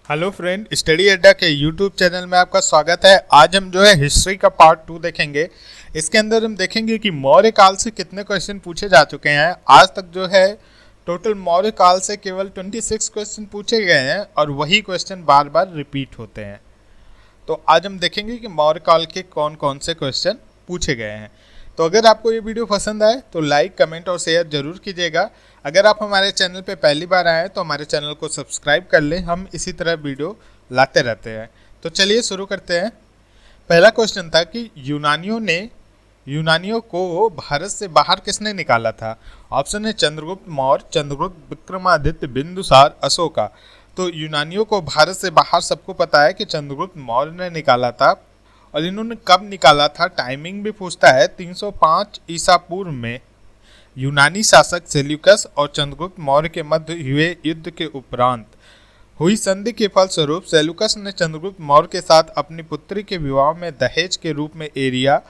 Hello friend, study अड्डा के YouTube channel में आपका स्वागत है। आज हम जो है हिस्ट्री का पार्ट 2 देखेंगे। इसके अंदर हम देखेंगे कि मौर्य काल से कितने क्वेश्चन पूछे जा चुके हैं। आज तक जो है टोटल मौर्य काल से केवल 26 क्वेश्चन पूछे गए हैं और वही क्वेश्चन बार बार रिपीट होते हैं। तो आज हम देखेंगे कि मौर्य काल के कौन कौन से क्वेश्चन पूछे गए हैं। तो अगर आपको ये वीडियो पसंद आए तो लाइक, कमेंट और शेयर जरूर कीजिएगा। अगर आप हमारे चैनल पे पहली बार आए हैं तो हमारे चैनल को सब्सक्राइब कर लें। हम इसी तरह वीडियो लाते रहते हैं। तो चलिए शुरू करते हैं। पहला क्वेश्चन था कि यूनानियों को भारत से बाहर किसने निकाला था। ऑप्शन है चंद्रगुप्त मौर्य, चंद्रगुप्त, विक्रमादित्य, बिंदुसार, अशोका। तो यूनानियों को भारत से बाहर सबको पता है कि चंद्रगुप्त मौर्य ने निकाला था। और इन्होंने कब निकाला था, टाइमिंग भी पूछता है। 305 ईसा पूर्व में यूनानी शासक सेल्यूकस और चंद्रगुप्त मौर्य के मध्य हुए युद्ध के उपरांत हुई संधि के फलस्वरूप सेल्यूकस ने चंद्रगुप्त मौर्य के साथ अपनी पुत्री के विवाह में दहेज के रूप में एरिया,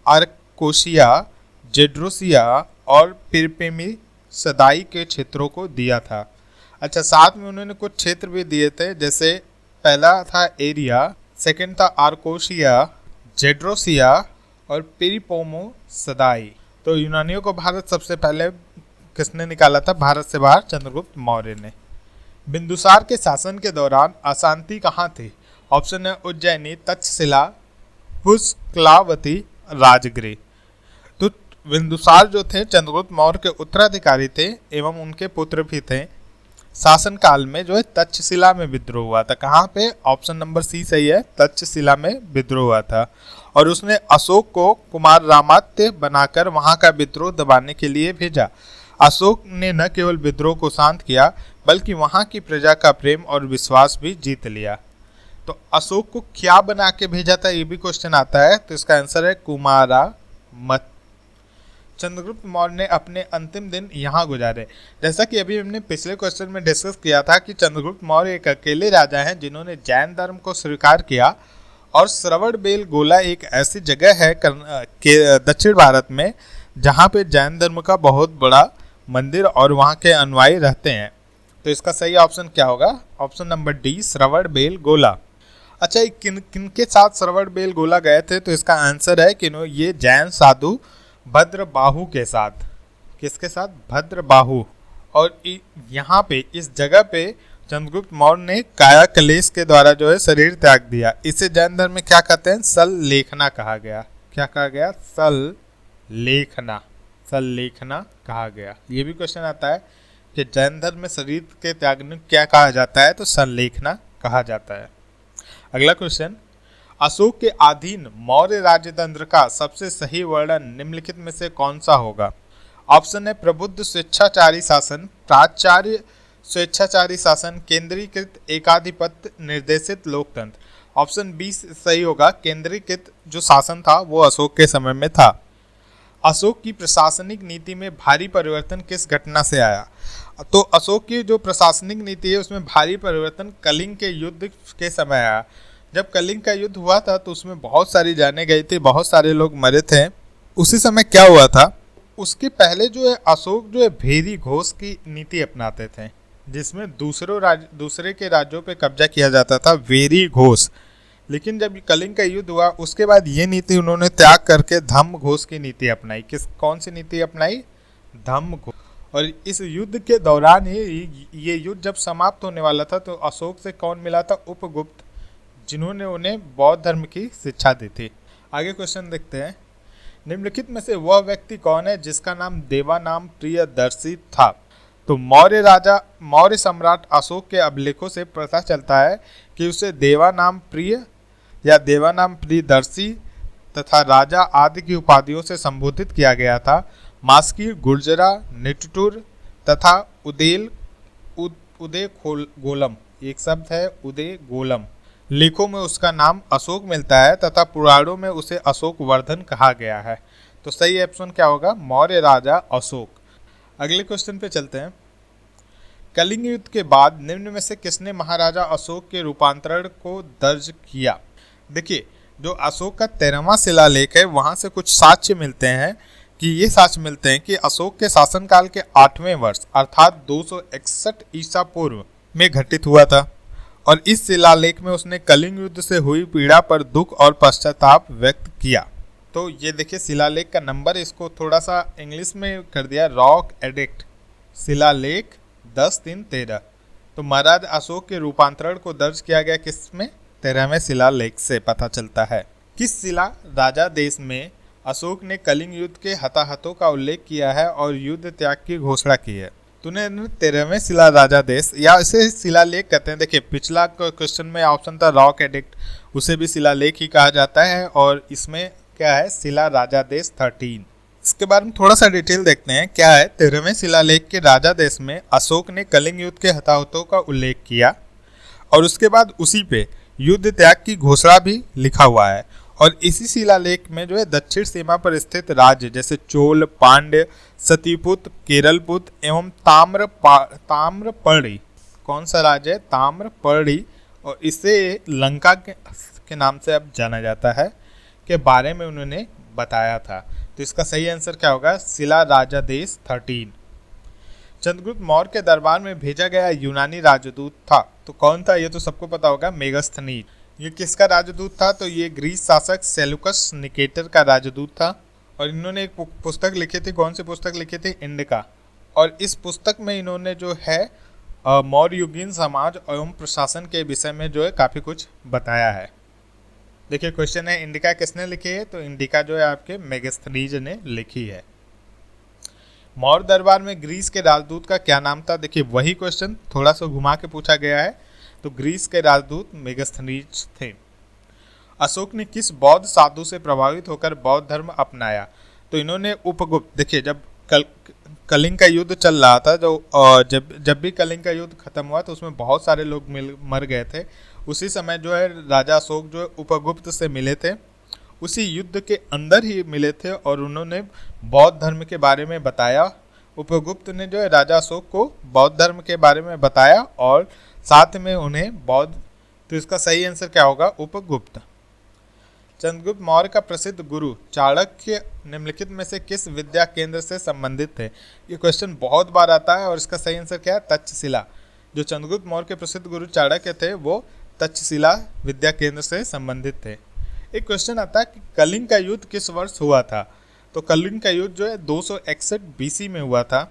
आर्कोशिया, जेड्रोसिया और पिरपेमी सदाई के क्षेत्रों को दिया था। अच्छा, साथ में उन्होंने कुछ क्षेत्र भी दिए थे, जैसे पहला था एरिया, सेकंड था आर्कोशिया, जेड्रोसिया और पिरिपोमो सदाई। तो यूनानियों को भारत सबसे पहले किसने निकाला था भारत से बाहर? चंद्रगुप्त मौर्य ने। बिंदुसार के शासन के दौरान अशांति कहाँ थी? ऑप्शन है उज्जैनी, तक्षशिला, पुष्कलावती, राजगृह। तो बिंदुसार जो थे चंद्रगुप्त मौर्य के उत्तराधिकारी थे एवं उनके पुत्र भी थे। शासन काल में जो है तक्षशिला में विद्रोह हुआ था। कहाँ पे? ऑप्शन नंबर सी सही है, तक्षशिला में विद्रोह हुआ था। और उसने अशोक को कुमार रामात्य बनाकर वहां का विद्रोह दबाने के लिए भेजा। अशोक ने न केवल विद्रोह को शांत किया बल्कि वहां की प्रजा का प्रेम और विश्वास भी जीत लिया। तो अशोक को क्या बना के भेजा था, ये भी क्वेश्चन आता है। तो इसका आंसर है कुमारा मत। चंद्रगुप्त मौर्य ने अपने अंतिम दिन यहाँ गुजारे। जैसा कि अभी हमने पिछले क्वेश्चन में डिस्कस किया था कि चंद्रगुप्त मौर्य एक अकेले राजा हैं जिन्होंने जैन धर्म को स्वीकार किया। और श्रवणबेलगोला एक ऐसी जगह है के दक्षिण भारत में जहाँ पे जैन धर्म का बहुत बड़ा मंदिर और वहाँ के अनुयायी रहते हैं। तो इसका सही ऑप्शन क्या होगा? Option number D, Shravanabelagola. अच्छा, किन के साथ श्रवणबेलगोला गए थे? तो इसका आंसर है कि ये जैन साधु भद्रबाहु के साथ। किसके साथ? भद्रबाहु। और यहाँ पे इस जगह पे चंद्रगुप्त मौर्य ने काया कलेश के द्वारा जो है शरीर त्याग दिया। इसे जैन धर्म में क्या कहते हैं? सल्लेखना कहा गया। क्या कहा गया? सल्लेखना। सल्लेखना कहा गया। ये भी क्वेश्चन आता है कि जैन धर्म में शरीर के त्यागने क्या कहा जाता है? तो सल्लेखना कहा जाता है। अगला क्वेश्चन, अशोक के अधीन मौर्य राजतंत्र का सबसे सही वर्णन निम्नलिखित में से कौन सा होगा? ऑप्शन है प्रबुद्ध स्वेच्छाचारी शासन, प्राचार्य स्वेच्छाचारी शासन, केंद्रीकृत एकाधिपत्य, निर्देशित लोकतंत्र। ऑप्शन बी सही होगा। केंद्रीकृत जो शासन था वो अशोक के समय में था। अशोक की प्रशासनिक नीति में भारी परिवर्तन किस घटना से आया? तो अशोक की जो प्रशासनिक नीति है उसमें भारी परिवर्तन कलिंग के युद्ध के समय आया। जब कलिंग का युद्ध हुआ था तो उसमें बहुत सारी जानें गई थी, बहुत सारे लोग मरे थे। उसी समय क्या हुआ था, उसके पहले जो है अशोक जो है भेरी घोष की नीति अपनाते थे, जिसमें दूसरे के राज्यों पे कब्जा किया जाता था, वेरी घोष। लेकिन जब कलिंग का युद्ध हुआ उसके बाद ये नीति उन्होंने त्याग करके धम्म घोष की नीति अपनाई। कौन सी नीति अपनाई? धम्म घोष। और इस युद्ध के दौरान ही ये युद्ध जब समाप्त होने वाला था तो अशोक से कौन मिला था? उपगुप्त, जिन्होंने उन्हें बौद्ध धर्म की शिक्षा दी थी। आगे क्वेश्चन देखते हैं। निम्नलिखित में से वह व्यक्ति कौन है जिसका नाम देवानाम प्रियदर्शी था? तो मौर्य सम्राट अशोक के अभिलेखों से पता चलता है कि उसे देवानाम प्रिय या देवानाम प्रियदर्शी तथा राजा आदि की उपाधियों से संबोधित किया गया था। मास्की, गुर्जरा, निटुर तथा उदय गोलम, एक शब्द है उदय गोलम। लेखों में उसका नाम अशोक मिलता है तथा पुराणों में उसे अशोक वर्धन कहा गया है। तो सही ऑप्शन क्या होगा? मौर्य राजा अशोक। अगले क्वेश्चन पे चलते हैं। कलिंग युद्ध के बाद निम्न में से किसने महाराजा अशोक के रूपांतरण को दर्ज किया? देखिए, जो अशोक का 13वां शिलालेख है वहां से कुछ साक्ष्य मिलते हैं कि अशोक के शासनकाल के 8वें वर्ष अर्थात 261 ईसा पूर्व में घटित हुआ था। और इस शिलालेख में उसने कलिंग युद्ध से हुई पीड़ा पर दुख और पश्चाताप व्यक्त किया। तो ये देखिए शिलालेख का नंबर, इसको थोड़ा सा इंग्लिश में कर दिया, रॉक एडिक्ट शिलालेख 10-3-13। तो महाराज अशोक के रूपांतरण को दर्ज किया गया किसमें? 13वें शिलालेख से पता चलता है। किस शिला राजा देश में अशोक ने कलिंग युद्ध के हताहतों का उल्लेख किया है और युद्ध त्याग की घोषणा की है? तूने 13वें शिला राजा देश या इसे शिलालेख कहते हैं। देखिए पिछला क्वेश्चन में ऑप्शन था रॉक एडिक्ट, उसे भी शिलालेख ही कहा जाता है, और इसमें क्या है? शिला राजा देश 13। इसके बारे में थोड़ा सा डिटेल देखते हैं। क्या है? 13वें शिलालेख के राजा देश में अशोक ने कलिंग युद्ध के हताहतों का उल्लेख किया और उसके बाद उसी पे युद्ध त्याग की घोषणा भी लिखा हुआ है। और इसी शिलालेख में जो है दक्षिण सीमा पर स्थित राज्य जैसे चोल, पांड्य, सतीपुत, केरलपुत एवं ताम्रपर्णी, कौन सा राज्य है? ताम्रपर्णी, और इसे लंका के नाम से अब जाना जाता है, के बारे में उन्होंने बताया था। तो इसका सही आंसर क्या होगा? शिला राजा देश 13। चंद्रगुप्त मौर्य के दरबार में भेजा गया यूनानी राजदूत था, तो कौन था? ये तो सबको पता होगा, मेगास्थनीज। ये किसका राजदूत था? तो ये ग्रीस शासक सेल्यूकस निकेटर का राजदूत था। और इन्होंने एक पुस्तक लिखी थी, कौन सी पुस्तक लिखी थी? इंडिका। और इस पुस्तक में इन्होंने जो है मौर्य युगीन समाज एवं प्रशासन के विषय में जो है काफ़ी कुछ बताया है। देखिए क्वेश्चन है इंडिका किसने लिखी है? तो इंडिका जो है आपके मेगास्थनीज ने लिखी है। मौर्य दरबार में ग्रीस के राजदूत का क्या नाम था? देखिए वही क्वेश्चन थोड़ा सा घुमा के पूछा गया है। तो ग्रीस के राजदूत मेगास्थनीज थे। अशोक ने किस बौद्ध साधु से प्रभावित होकर बौद्ध धर्म अपनाया? तो इन्होंने उपगुप्त, देखिए जब कलिंग का युद्ध चल रहा था, जब भी कलिंग का युद्ध खत्म हुआ तो उसमें बहुत सारे लोग मर गए थे। उसी समय जो है राजा अशोक जो है उपगुप्त से मिले थे, उसी युद्ध के अंदर ही मिले थे और उन्होंने बौद्ध धर्म के बारे में बताया। उपगुप्त ने जो है राजा अशोक को बौद्ध धर्म के बारे में बताया और साथ में उन्हें बौद्ध, तो इसका सही आंसर क्या होगा? उपगुप्त। चंद्रगुप्त मौर्य का प्रसिद्ध गुरु चाणक्य निम्नलिखित में से किस विद्या केंद्र से संबंधित थे? ये क्वेश्चन बहुत बार आता है और इसका सही आंसर क्या है? तक्षशिला। जो चंद्रगुप्त मौर्य के प्रसिद्ध गुरु चाणक्य थे वो तक्षशिला विद्या केंद्र से संबंधित थे। एक क्वेश्चन आता है कि कलिंग का युद्ध किस वर्ष हुआ था? तो कलिंग का युद्ध जो है 261 BC में हुआ था।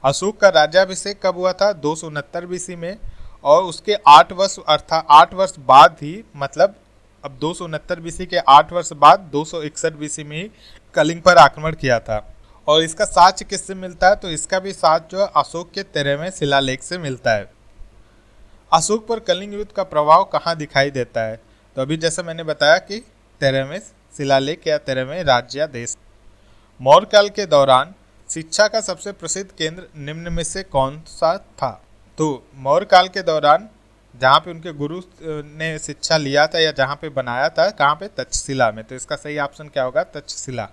अशोक का राज्याभिषेक कब हुआ था? 269 BC में। और उसके 8 वर्ष अर्थात 8 वर्ष बाद ही, मतलब अब 269 BC के 8 वर्ष बाद 261 BC में ही कलिंग पर आक्रमण किया था। और इसका साक्ष्य किससे मिलता है? तो इसका भी साक्ष्य जो है अशोक के 13वें शिलालेख से मिलता है। अशोक पर कलिंग युद्ध का प्रभाव कहाँ दिखाई देता है? तो अभी जैसा मैंने बताया कि 13वें शिलालेख या 13वें राज्यादेश। मौर्य काल के दौरान शिक्षा का सबसे प्रसिद्ध केंद्र निम्न में से कौन सा था? तो मौर्य काल के दौरान जहाँ पे उनके गुरु ने शिक्षा लिया था या जहाँ पे बनाया था, कहाँ पे? तक्षशिला में। तो इसका सही ऑप्शन क्या होगा? तक्षशिला।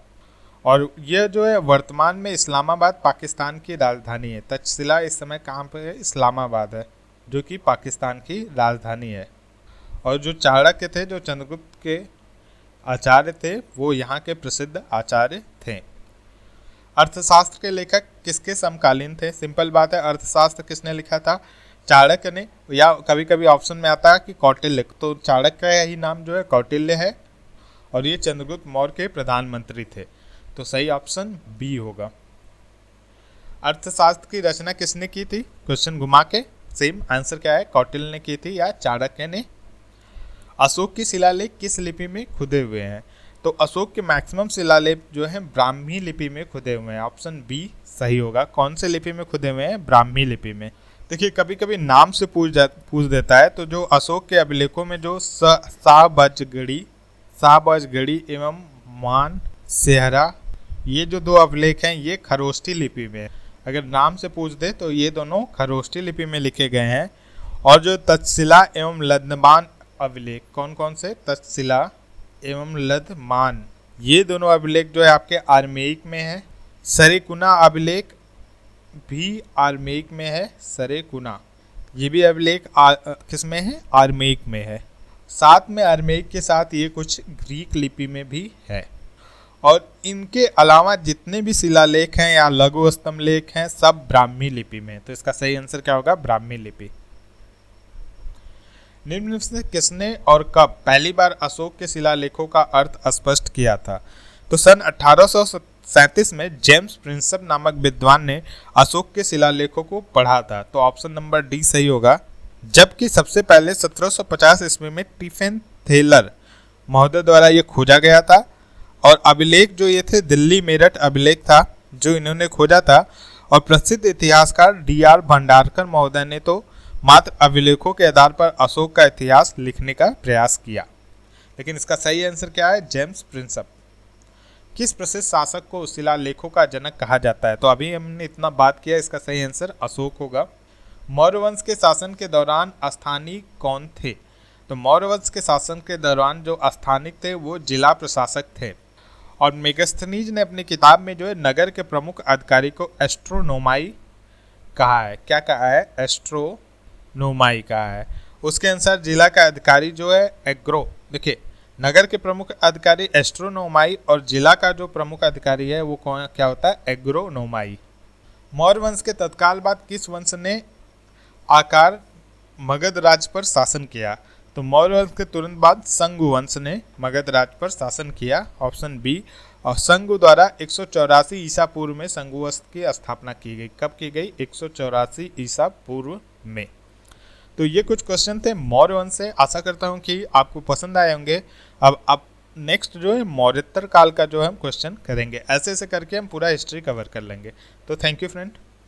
और यह जो है वर्तमान में इस्लामाबाद पाकिस्तान की राजधानी है। तक्षशिला इस समय कहाँ पे है? इस्लामाबाद है, जो कि पाकिस्तान की राजधानी है। और जो चाणक्य थे, जो चंद्रगुप्त के आचार्य थे, वो यहाँ के प्रसिद्ध आचार्य थे। अर्थशास्त्र के लेखक किसके समकालीन थे? सिंपल बात है, अर्थशास्त्र किसने लिखा था? चाणक्य ने, या कभी कभी ऑप्शन में आता है कि कौटिल्य। तो चाणक्य का ही नाम जो है कौटिल्य है और ये चंद्रगुप्त मौर्य के प्रधानमंत्री थे। तो सही ऑप्शन बी होगा। अर्थशास्त्र की रचना किसने की थी? क्वेश्चन घुमा के सेम आंसर क्या है? कौटिल्य ने की थी या चाणक्य ने। अशोक की शिलालेख किस लिपि में खुदे हुए हैं? तो अशोक के मैक्सिमम शिलालेख जो है ब्राह्मी लिपि में खुदे हुए हैं। ऑप्शन बी सही होगा। कौन से लिपि में खुदे हुए हैं? ब्राह्मी लिपि में। देखिए कभी कभी नाम से पूछ देता है। तो जो अशोक के अभिलेखों में जो साबजगढ़ी एवं मान सेहरा, ये जो 2 अभिलेख हैं ये खरोष्ठी लिपि में। अगर नाम से पूछ दे तो ये दोनों खरोष्ठी लिपि में लिखे गए हैं। और जो तक्षशिला एवं लद्दमान अभिलेख, कौन कौन से? तक्षशिला एवं लद्दमान, ये दोनों अभिलेख जो है आपके आर्मेइक में है। सरेकुना अभिलेख भी आर्मेइक में है। सरेकुना, ये भी अभिलेख किस में है? आर्मेइक में है। साथ में आर्मेइक के साथ ये कुछ ग्रीक लिपि में भी है। और इनके अलावा जितने भी शिलालेख हैं या लघु स्तंभ लेख हैं सब ब्राह्मी लिपि में। तो इसका सही आंसर क्या होगा? ब्राह्मी लिपि। निम्न में से किसने और कब पहली बार अशोक के शिलालेखों का अर्थ स्पष्ट किया था? तो सन 1837 में जेम्स प्रिंसप नामक विद्वान ने अशोक के शिलालेखों को पढ़ा था। तो ऑप्शन नंबर डी सही होगा। जबकि सबसे पहले 1750 ईस्वी में टिफिन थेलर महोदय द्वारा ये खोजा गया था, और अभिलेख जो ये थे दिल्ली मेरठ अभिलेख था जो इन्होंने खोजा था, और प्रसिद्ध इतिहासकार D.R. भंडारकर महोदय ने तो मात्र अभिलेखों के आधार पर अशोक का इतिहास लिखने का प्रयास किया। लेकिन इसका सही आंसर क्या है? James Prinsep. किस प्रसिद्ध शासक को शिलालेखों का जनक कहा जाता है? तो अभी हमने इतना बात किया, इसका सही आंसर अशोक होगा। मौर्य वंश के शासन के दौरान स्थानीय कौन थे? तो मौर्य वंश के शासन के दौरान जो स्थानिक थे वो जिला प्रशासक थे। और मेगास्थनीज ने अपनी किताब में जो है नगर के प्रमुख अधिकारी को एस्ट्रोनोमाई कहा है। क्या कहा है? एस्ट्रोनोमाई कहा है। उसके अनुसार जिला का अधिकारी जो है एग्रो, देखिए नगर के प्रमुख अधिकारी एस्ट्रोनोमाई और जिला का जो प्रमुख अधिकारी है वो कौन क्या होता है? एग्रोनोमाई। मौर्य वंश के तत्काल बाद किस वंश ने आकार मगध राज्य पर शासन किया? तो मौर्य वंश के तुरंत बाद संगु वंश ने मगध राज्य पर शासन किया, ऑप्शन बी। और संगु द्वारा 184 ईसा पूर्व में संगु वंश की स्थापना की गई। कब की गई? 184 ईसा पूर्व में। तो ये कुछ क्वेश्चन थे मौर्य वंश से। आशा करता हूँ कि आपको पसंद आए होंगे। अब नेक्स्ट जो है मौर्योत्तर काल का जो है हम क्वेश्चन करेंगे। ऐसे ऐसे करके हम पूरा हिस्ट्री कवर कर लेंगे। तो थैंक यू फ्रेंड।